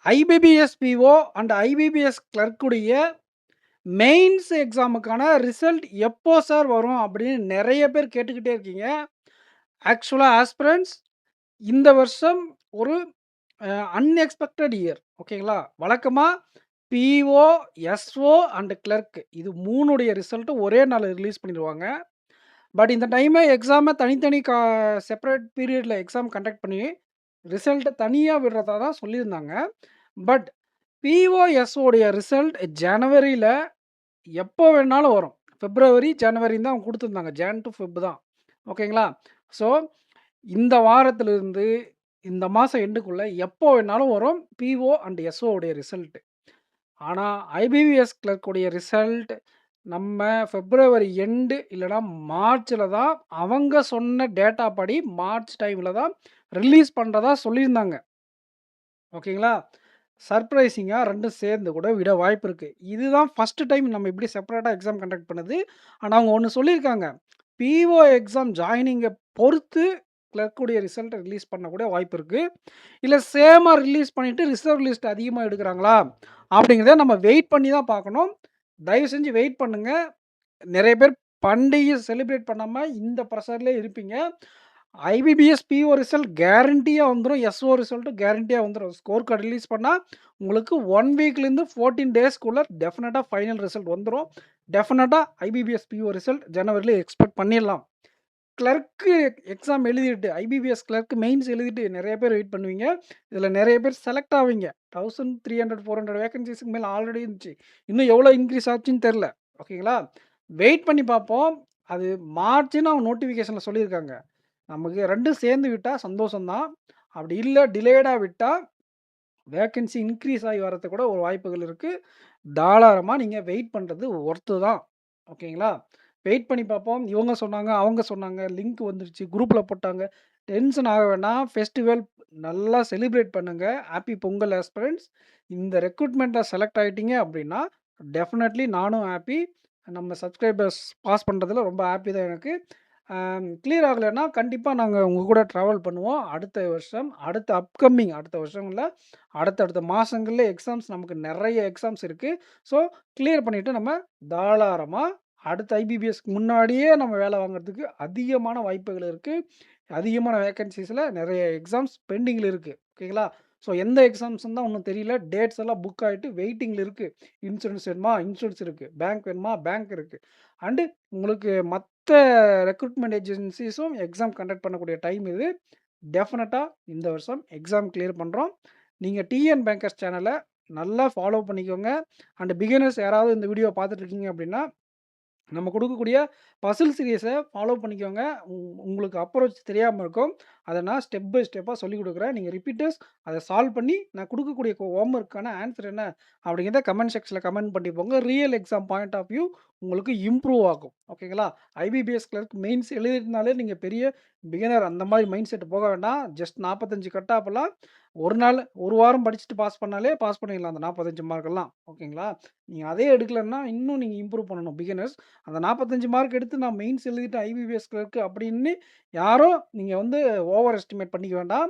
IBPS PO and IBPS clerk உடைய mains எக்ஸாமுக்கான result எப்போ சார் வரும் அப்படின்னு நெறைய பேர் கேட்டுக்கிட்டே இருக்கீங்க. ஆக்சுவலா ஆஸ்பிரண்ட்ஸ் இந்த வருஷம் ஒரு அன்எக்ஸ்பெக்டட் இயர். ஓகேங்களா? வழக்கமா பிஓ, எஸ்ஓ அண்ட் கிளர்க் இது 3 உடைய ரிசல்ட் ஒரே நாள்ல ரிலீஸ் பண்ணிருவாங்க. பட் இந்த டைமு எக்ஸாம தனித்தனி செப்பரேட் பீரியட்ல எக்ஸாம் கண்டக்ட் பண்ணி ரிசல்ட்ட தனியா விடுறதா தான் சொல்லியிருந்தாங்க. பட் பிஓ, எஸ்ஓ உடைய ரிசல்ட் ஜனவரியில எப்போ வேணாலும் வரும். பிப்ரவரி, ஜனவரின்னு தான் அவங்க குடுத்துருந்தாங்க. ஜான் டூ ஃபெப் தான். ஓகேங்களா? ஸோ, இந்த வாரத்திலிருந்து இந்த மாசம் எண்டுக்குள்ள எப்போ வேணாலும் வரும் பிஓ அண்ட் எஸ்ஓ உடைய ரிசல்ட். ஆனா, ஐபிபிஎஸ் கிளர்க் உடைய ரிசல்ட் நம்ம பிப்ரவரி எண்டு இல்லன்னா மார்ச்ல தான் அவங்க சொன்ன டேட்டா படி மார்ச் டைம்ல தான் ரிலீஸ் பண்றதா சொல்லியிருந்தாங்க. ஓகேங்களா? சர்ப்ரைசிங்கா 2ம் சேர்ந்து கூட விட வாய்ப்பு இருக்கு. இதுதான் ஃபர்ஸ்ட் டைம் நம்ம இப்படி செப்பரேட்டா எக்ஸாம் கண்டக்ட் பண்ணது. ஆனா அவங்க ஒண்ணு சொல்லியிருக்காங்க. பிஓ எக்ஸாம் ஜாயினிங்க பொறுத்து கிளர்க் உடைய ரிசல்ட்ட ரிலீஸ் பண்ண கூட வாய்ப்பு இருக்கு. இல்ல சேமா ரிலீஸ் பண்ணிட்டு ரிசர்வ் லிஸ்ட் அதிகமா எடுக்குறாங்களா? அப்படிங்கிறத நம்ம வெயிட் பண்ணி தான் பார்க்கணும். தயவு செஞ்சு வெயிட் பண்ணுங்க. நெறைய பேர் பண்டிகைய செலிப்ரேட் பண்ணாம இந்த ப்ரெஷர்லயே இருப்பீங்க. ஐபிபிஎஸ் பிஓ ரிசல்ட் கேரண்டியா வந்துரும். எஸ்ஓ ரிசல்ட்டும் கேரண்டியா வந்துரும். ஸ்கோர் கார்ட் ரிலீஸ் பண்ணா உங்களுக்கு 1 வீக்லேருந்து 14 டேஸ்க்குள்ள டெஃபினட்டா ஃபைனல் ரிசல்ட் வந்துரும். டெஃபினட்டா ஐபிபிஎஸ் பிஓ ரிசல்ட் ஜனவரில எக்ஸ்பெக்ட் பண்ணிடலாம். கிளர்க்கு எக்ஸாம் எழுதிட்டு ஐபிபிஎஸ் கிளர்க் மெயின்ஸ் எழுதிட்டு நெறைய பேர் வெயிட் பண்ணுவீங்க. இதுல நெறைய பேர் செலக்ட் ஆவீங்க. 1300, 400 வேக்கன்ஸிஸ்க்கு மேல ஆல்ரெடி இருந்துச்சு. இன்னும் எவ்வளோ இன்க்ரீஸ் ஆச்சுன்னு தெரியல. ஓகேங்களா? வெயிட் பண்ணி பார்ப்போம். அது மார்ச்ன்னு அவங்க நோட்டிஃபிகேஷன்ல சொல்லியிருக்காங்க. நமக்கு 2ம் சேர்ந்து விட்டா சந்தோஷம் தான். அப்படி இல்ல டிலேடா விட்டா வேக்கன்சி இன்க்ரீஸ் ஆகி வரதுக்கு கூட ஒரு வாய்ப்புகள் இருக்கு. தாராளமா நீங்க வெயிட் பண்றது ஒர்த்து தான். ஓகேங்களா? வெயிட் பண்ணி பார்ப்போம். இவங்க சொன்னாங்க, அவங்க சொன்னாங்க, லிங்க் வந்துருச்சு, குரூப்ல போட்டாங்க. டென்ஷன் ஆக வேண்டாம். ஃபெஸ்டிவல் நல்லா செலிப்ரேட் பண்ணுங்க. Happy Pongal aspirants. இந்த ரெக்ரூட்மெண்ட்ல செலக்ட் ஆயிட்டீங்க அப்படின்னா, டெஃபினெட்லி நானும் ஹேப்பி. நம்ம சப்ஸ்கிரைபர்ஸ் பாஸ் பண்றதுல ரொம்ப ஹேப்பி தான் எனக்கு. கிளியர் ஆகலைன்னா கண்டிப்பா நாங்க உங்க கூட ட்ராவல் பண்ணுவோம். அடுத்த வருஷம், அடுத்த வருஷம் இல்ல, அடுத்தடுத்த மாசங்கள்ல எக்ஸாம்ஸ் நமக்கு நெறைய எக்ஸாம்ஸ் இருக்கு. ஸோ கிளியர் பண்ணிட்டு நம்ம தாராளமா அடுத்த ஐபிபிஎஸ்க்கு முன்னாடியே நம்ம வேலை வாங்குறதுக்கு அதிகமான வாய்ப்புகள் இருக்கு. அதிகமான வேக்கன்ஸீஸ்ல நெறைய எக்ஸாம்ஸ் பெண்டிங்ல இருக்கு. ஓகேங்களா? ஸோ எந்த எக்ஸாம்ஸ்ன்னு தான் இன்னும் தெரியல. டேட்ஸ் எல்லாம் புக் ஆயிட்டு வெயிட்டிங்ல இருக்கு. இன்சூரன்ஸ் வேணுமா? இன்சூரன்ஸ் இருக்கு. பேங்க் வேணுமா? பேங்க் இருக்கு. அண்ட் உங்களுக்கு மத்த ரெக்ரூட்மெண்ட் ஏஜென்சிஸும் எக்ஸாம் கண்டக்ட் பண்ணக்கூடிய டைம் இது. டெஃபினட்டா இந்த வருஷம் எக்ஸாம் கிளியர் பண்றோம். நீங்க டிஎன் பேங்கர்ஸ் சேனல நல்லா ஃபாலோ பண்ணிக்கோங்க. அண்ட் பிகினர்ஸ் யாராவது இந்த வீடியோ பார்த்துட்டு இருக்கீங்க அப்படின்னா நம்ம குடுக்கக்கூடிய பசில் சீரியஸ ஃபாலோ பண்ணிக்கோங்க. உங்களுக்கு அப்ரோச் தெரியாம இருக்கும். அத நான் ஸ்டெப் பை ஸ்டெப்பா சொல்லிக் குடுக்குறேன். நீங்க ரிப்பீட்டர்ஸ் அத சால்வ் பண்ணி நான் குடுக்கக்கூடிய ஹோம் ஒர்க்கான ஆன்ஸர் என்ன அப்படிங்கிறத கமெண்ட் செக்ஷன்ல கமெண்ட் பண்ணிட்டு போங்க. Real exam point of view உங்களுக்கு இம்ப்ரூவ் ஆகும். ஓகேங்களா? ஐபிபிஎஸ் கிளர்க் மெயின்ஸ் எழுதியிருந்தாலே நீங்க பெரிய பிகினர் அந்த மாரி மைண்ட் செட் போக வேண்டாம். ஜஸ்ட் 45 கட் ஆஃப்லாம் ஒரு நாள், ஒரு வாரம் படிச்சுட்டு பாஸ் பண்ணாலே பாஸ் பண்ணிடலாம் அந்த 45 மார்க்கெல்லாம். ஓகேங்களா? நீங்க அதே எடுக்கலன்னா இன்னும் நீங்க இம்ப்ரூவ் பண்ணணும் பிகினர்ஸ். அந்த 45 மார்க் எடுத்து நான் மெயின்ஸ் எழுதிட்டு ஐபிபிஎஸ் கிளர்க் அப்படின்னு யாரும் நீங்க வந்து ஓவர் எஸ்டிமேட் பண்ணிக்க வேண்டாம்.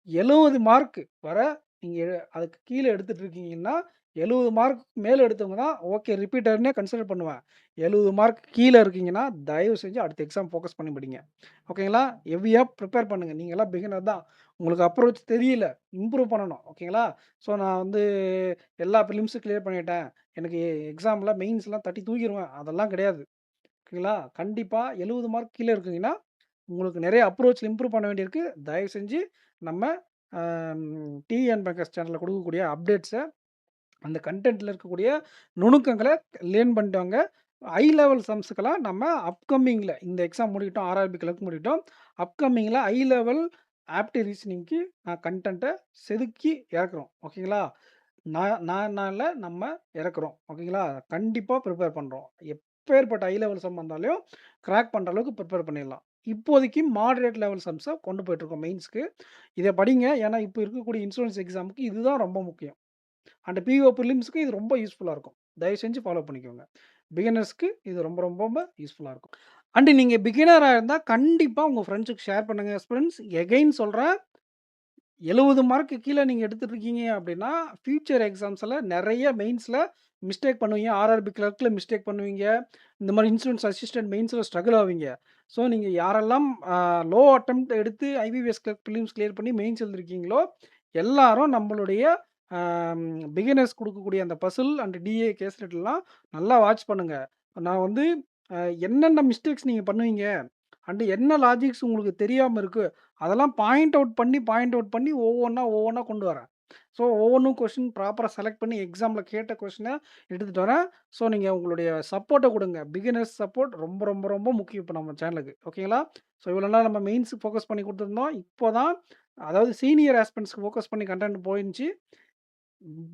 70 மார்க் வர நீங்க அதுக்கு கீழ எடுத்துட்டு இருக்கீங்கன்னா, 70 மார்க் மேல எடுத்தவங்க தான் ஓகே ரிப்பீட்டர்ன்னே கன்சிடர் பண்ணுவேன். 70 மார்க் கீழ இருக்கீங்கன்னா, தயவு செஞ்சு அடுத்த எக்ஸாம் ஃபோக்கஸ் பண்ணி படிங்க. ஓகேங்களா? ஹெவியா ப்ரிப்பேர் பண்ணுங்க. நீங்கலாம் பிகினர் தான். உங்களுக்கு அப்ரோச் தெரியல. இம்ப்ரூவ் பண்ணணும். ஓகேங்களா? ஸோ நான் வந்து எல்லா பிலிம்ஸும் கிளியர் பண்ணிட்டேன். எனக்கு எக்ஸாம்ல மெயின்ஸ்லாம் தட்டி தூக்கிருவேன். அதெல்லாம் கிடையாது. ஓகேங்களா? கண்டிப்பா 70 மார்க் கீழ இருக்கீங்கன்னா, உங்களுக்கு நெறைய அப்ரோச்ல இம்ப்ரூவ் பண்ண வேண்டியிருக்கு. தயவு செஞ்சு நம்ம அ டிஎன் பேக்கர்ஸ் சேனல்ல குடுக்கக்கூடிய அப்டேட்ஸ அந்த கன்டென்ட்ல இருக்கக்கூடிய நுணுக்கங்கள லேர்ன் பண்ணிட்டு வாங்க. ஹை லெவல் சம்ஸ்க்கெல்லாம் நம்ம அப்கமிங்ல இந்த எக்ஸாம் முடிக்கட்டும், ஆர்ஆர்பி கிளர்க் முடிக்கட்டும். அப்கமிங்ல ஹை லெவல் ஆப்டி ரீசனிங்க்கு நான் கன்டென்ட்ட செதுக்கி இறக்குறோம். ஓகேங்களா? நான் இல்ல நம்ம இறக்குறோம். ஓகேங்களா? கண்டிப்பா ப்ரிப்பேர் பண்றோம். எப்பேர்ப்பட்ட ஹை லெவல் சம் வந்தாலும் கிராக் பண்ற அளவுக்கு ப்ரிப்பேர் பண்ணிடலாம். இப்போதைக்கு மாடரேட் லெவல் சம்ஸ கொண்டு போயிட்டுருக்கோம் மெயின்ஸ்க்கு. இத படிங்க. ஏன்னா, இப்ப இருக்கக்கூடிய இன்சூரன்ஸ் எக்ஸாம்க்கு இதுதான் ரொம்ப முக்கியம். அண்ட் பிஓ பிலிம்ஸ்க்கு இது ரொம்ப யூஸ்ஃபுல்லா இருக்கும். தயவு செஞ்சு ஃபாலோ பண்ணிக்கோங்க. பிகினர்ஸ்க்கு இது ரொம்ப ரொம்ப ரொம்ப யூஸ்ஃபுல்லா இருக்கும். அண்ட் நீங்க பிகினரா இருந்தா கண்டிப்பா உங்க ஃப்ரெண்ட்ஸ்க்கு ஷேர் பண்ணுங்க ஃப்ரெண்ட்ஸ். எகைன் சொல்றேன். 70 மார்க்கு கீழ நீங்க எடுத்துட்டுருக்கீங்க அப்படின்னா, ஃபியூச்சர் எக்ஸாம்ஸ்ல நெறைய மெயின்ஸ்ல மிஸ்டேக் பண்ணுவீங்க. ஆர்ஆர்பி கிளர்க்ல மிஸ்டேக் பண்ணுவீங்க. இந்த மாரி இன்சூரன்ஸ் அசிஸ்டன்ட் மெயின்ஸ்ல ஸ்ட்ரகிள் ஆவீங்க. ஸோ நீங்க யாரெல்லாம் லோ அட்டெம்ப்ட் எடுத்து ஐபிபிஎஸ் கிளர்க் பிலிம்ஸ் கிளியர் பண்ணி மெயின்ஸ் எழுதிருக்கீங்களோ, எல்லாரும் நம்மளுடைய அம் பிகினர்ஸ் குடுக்கக்கூடிய அந்த பசில் அண்ட் டிஏ கேஸ் லெட்லாம் நல்லா வாட்ச் பண்ணுங்க. நான் வந்து அ என்னென்ன மிஸ்டேக்ஸ் நீங்க பண்ணுவீங்க, அண்ட் என்ன லாஜிக்ஸ் உங்களுக்கு தெரியாம இருக்கு, அதெல்லாம் பாயிண்ட் அவுட் பண்ணி ஒவ்வொன்னா கொண்டு வரேன். ஸோ ஒவ்வொன்னும் கொஸ்டின் ப்ராப்பரா செலக்ட் பண்ணி எக்ஸாம்ல கேட்ட கொஸ்டின எடுத்துட்டு வரேன். ஸோ நீங்க உங்களுடைய சப்போர்ட்ட குடுங்க. பிகினர்ஸ் சப்போர்ட் ரொம்ப, ரொம்ப, ரொம்ப முக்கியம் இப்ப நம்ம சேனலுக்கு. ஓகேங்களா? ஸோ இவ்வளோ நாள் நம்ம மெயின்ஸ் ஃபோக்கஸ் பண்ணி குடுத்துருந்தோம். இப்போ தான் அதாவது சீனியர் ஆஸ்பிரண்ட்ஸ்க்கு ஃபோக்கஸ் பண்ணி கன்டென்ட் போயிருந்துச்சு.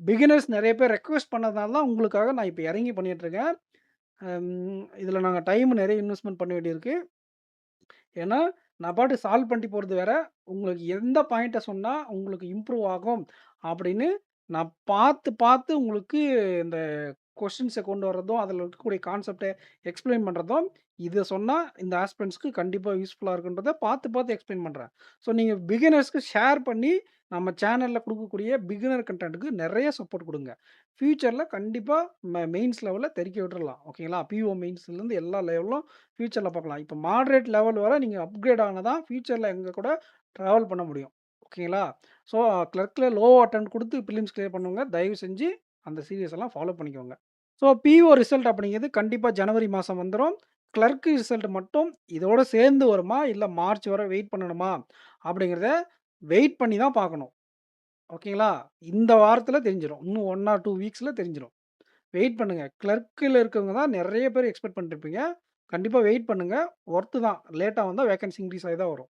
பிகினர்ஸ் நெறைய பேர் ரெக்வெஸ்ட் பண்ணதுனால தான் உங்களுக்காக நான் இப்ப இறங்கி பண்ணிட்டுருக்கேன். இதில நாங்க டைம் நெறைய இன்வெஸ்ட்மென்ட் பண்ண வேண்டியிருக்கு. ஏன்னா, நான் பாட்டுக்கு சால்வ் பண்ணிட்டு போறது வேற. உங்களுக்கு எந்த பாயிண்ட்ட சொன்னா உங்களுக்கு இம்ப்ரூவ் ஆகும் அப்படின்னு நான் பார்த்து, பார்த்து உங்களுக்கு இந்த கொஸ்டின்ஸ கொண்டு வரதும், அதில இருக்கக்கூடிய கான்செப்ட்ட எக்ஸ்ப்ளைன் பண்றதும், இத சொன்னா இந்த ஆஸ்பிரண்ட்ஸ்க்கு கண்டிப்பா யூஸ்ஃபுல்லா இருக்குன்றத பார்த்து, பார்த்து எக்ஸ்ப்ளைன் பண்றேன். ஸோ நீங்க பிகினர்ஸ்க்கு ஷேர் பண்ணி நம்ம சேனல்ல குடுக்கக்கூடிய பிகினர் கன்டென்ட்க்கு நெறைய சப்போர்ட் குடுங்க. ஃபியூச்சர்ல கண்டிப்பா மெயின்ஸ் லெவல்ல தெறிக்க விட்டுறலாம். ஓகேங்களா? பிஓ மெயின்ஸ்லேருந்து எல்லா லெவலும் ஃபியூச்சர்ல பார்க்கலாம். இப்ப மாடரேட் லெவல் வர நீங்க அப்கிரேட் ஆனா தான் ஃபியூச்சர்ல எங்க கூட டிராவல் பண்ண முடியும். ஓகேங்களா? ஸோ கிளர்க்ல லோ அட்டெம்ப்ட் குடுத்து பிலிம்ஸ் கிளியர் பண்ணவங்க, தயவு செஞ்சு அந்த சீரியஸ் எல்லாம் ஃபாலோ பண்ணிக்கோங்க. ஸோ பிஓ ரிசல்ட் அப்படிங்கிறது கண்டிப்பா ஜனவரி மாசம் வந்துரும். கிளர்க் ரிசல்ட் மட்டும் இதோட சேர்ந்து வருமா? இல்ல மார்ச் வரை வெயிட் பண்ணணுமா? அப்படிங்கிறத வெயிட் பண்ணி தான் பார்க்கணும். ஓகேங்களா? இந்த வாரத்தில தெரிஞ்சிரும். இன்னும் 1 ஆர் 2 வீக்ஸ்ல தெரிஞ்சிரும். வெயிட் பண்ணுங்க. கிளர்க்ல இருக்கவங்க தான் நெறைய பேர் எக்ஸ்பெக்ட் பண்ணிட்டுருப்பீங்க. கண்டிப்பா வெயிட் பண்ணுங்க. ஒர்த் தான். லேட்டா வந்தா வேக்கன்சி இன்கிரீஸ் ஆகி தான் வரும்.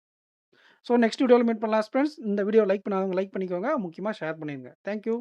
ஸோ நெக்ஸ்ட் வீடியோல மீட் பண்ணலாம் ஃபிரெண்ட்ஸ். இந்த வீடியோ லைக் பண்ணாதவங்க லைக் பண்ணிக்கோங்க. முக்கியமா ஷேர் பண்ணிருங்க. Thank you.